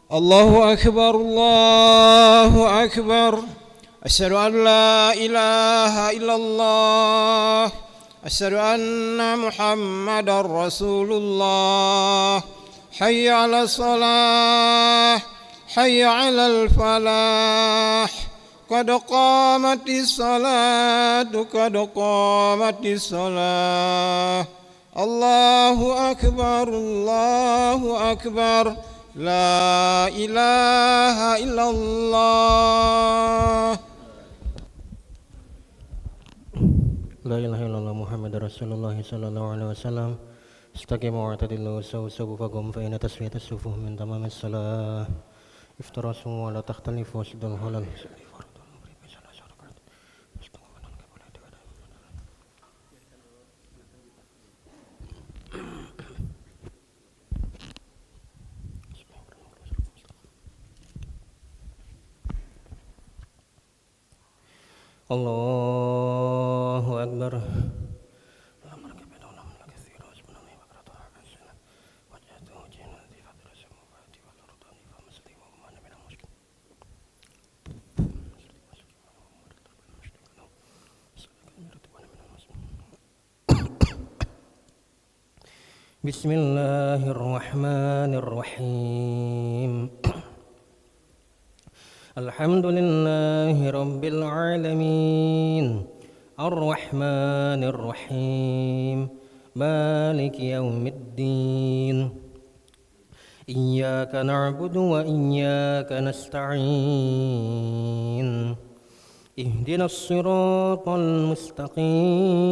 الله أكبر الله أكبر. أشهد أن لا إله إلا الله. أشهد أن محمدا رسول الله. حي على الصلاة حي على الفلاح. قد قامت الصلاة قد قامت الصلاة. الله أكبر الله أكبر. لا إله إلا الله. لا إله إلا الله محمد رسول الله صلى الله عليه وسلم. استقيموا واعتدلوا وسووا فقم فإن تسوية الصفوف من تمام الصلاة. افترسوا ولا تختلفوا واسدوا الهلال. Allahu Akbar. Bismillahirrahmanirrahim. Alhamdulillahi rabbil alamin. Ar-Rahmanir Rahim. Maliki yaumiddin. Iyyaka na'budu wa iyyaka nasta'in. Ihdinas siratal mustaqim.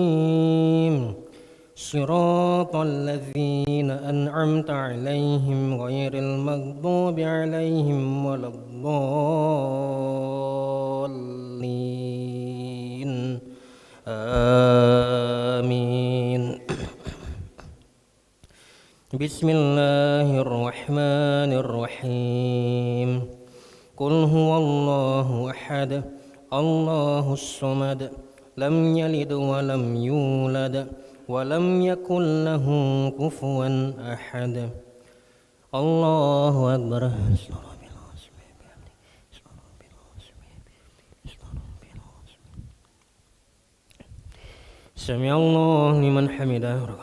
Siratal ladzina an'amta 'alaihim ghairil maghdubi 'alaihim waladdallin. Amin. Bismillahirrahmanirrahim. Qul huwallahu ahad. Allahus samad. Lam yalid wa lam yulad. Walam yakul lahu kufuwan ahad. Allahu Akbar. Sami'allahu liman hamidah.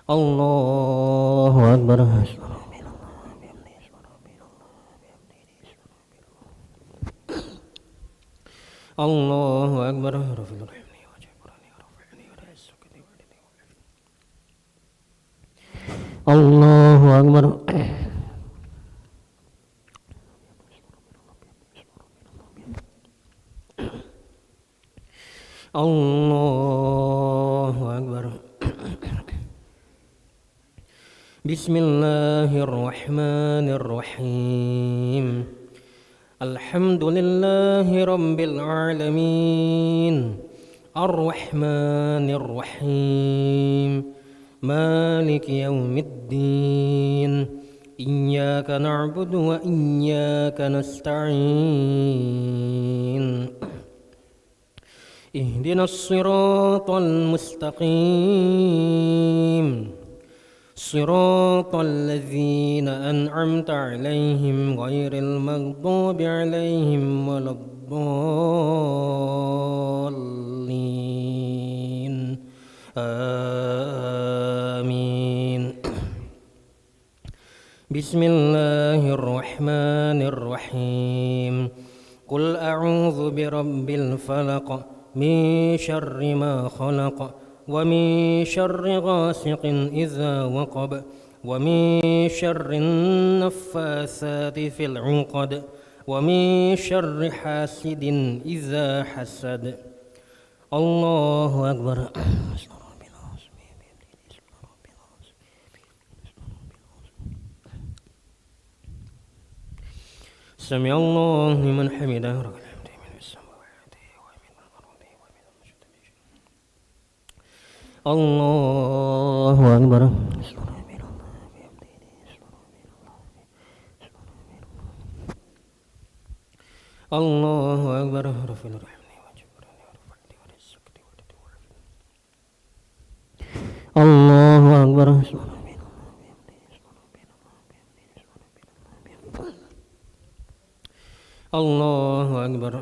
Allahu Akbar. Allahu Akbar. Allahu Akbar. Allahu Akbar. Bismillahirrahmanirrahim. Alhamdulillahi rabbil alamin. Ar-Rahmanir Rahim. Maliki yaumiddin. Iyyaka na'budu wa iyyaka nasta'in. Ihdinas siratal mustaqim. Siratal ladzina an'amta 'alaihim ghairil maghdubi 'alaihim waladdallin. Amin. Bismillahirrahmanirrahim. Qul a'udzu birabbil falaq min syarri ma khalaq. ومن شر غاسق إذا وقب ومن شر النفاثات في العقد ومن شر حاسد إذا حسد. الله أكبر. سمع الله لمن حمده. Allahu Akbar. Allahu Akbar. Allahu Akbar. Allahu Akbar.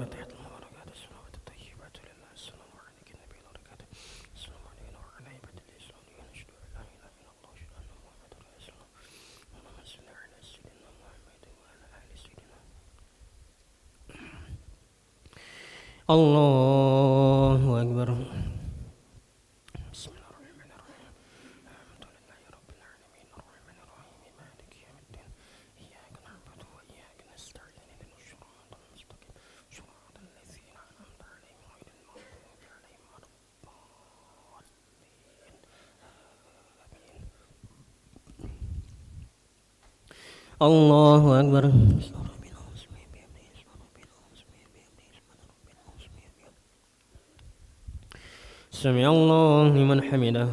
Allahu Akbar. Allahu Akbar. Sami Allahu liman hamidah.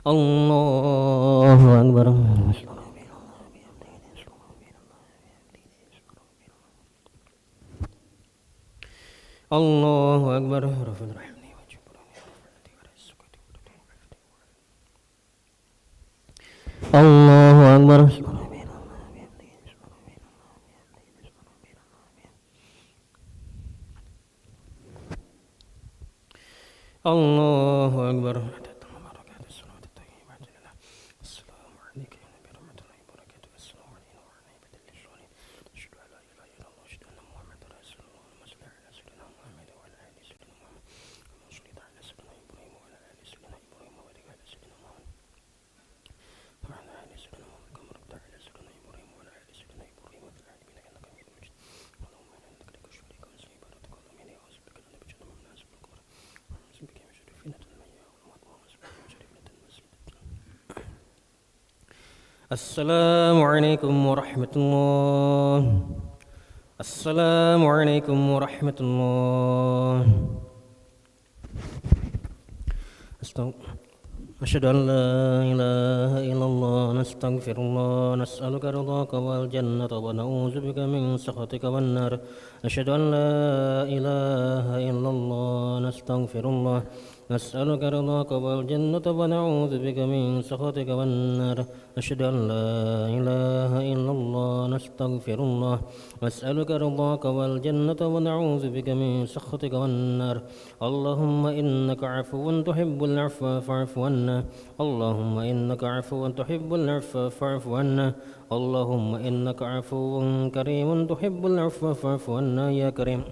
Allahu Akbar. Allahu Akbar. Allahu Akbar. Allahu Akbar. Assalamualaikum warahmatullahi. Assalamualaikum warahmatullahi. Asyhadu an la ilaha illallah, nastaghfirullah, nas'aluka ridhaka wal jannata wa na'udzubika min sakhatika wan nar. Asyhadu an la ilaha illallah, nastaghfirullah, nas'aluka ridhaka wal jannata wa na'udzubika min sakhatika wan nar. Asyhadu an la ilaha illallah, nastaghfirullah, nas'aluka ridhaka wal jannata wa na'udzubika min sakhatika wan nar. Allahumma innaka 'afuwun tuhibbul 'afwa fa'fu 'anna. Allahumma innaka 'afuwun tuhibbul 'afwa fa'fu 'anna. Allahumma innaka 'afuwun karimun tuhibbul 'afwa fa'fu 'anna ya karim.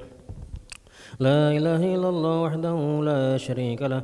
La ilaha illallah wahdahu la syarika lah.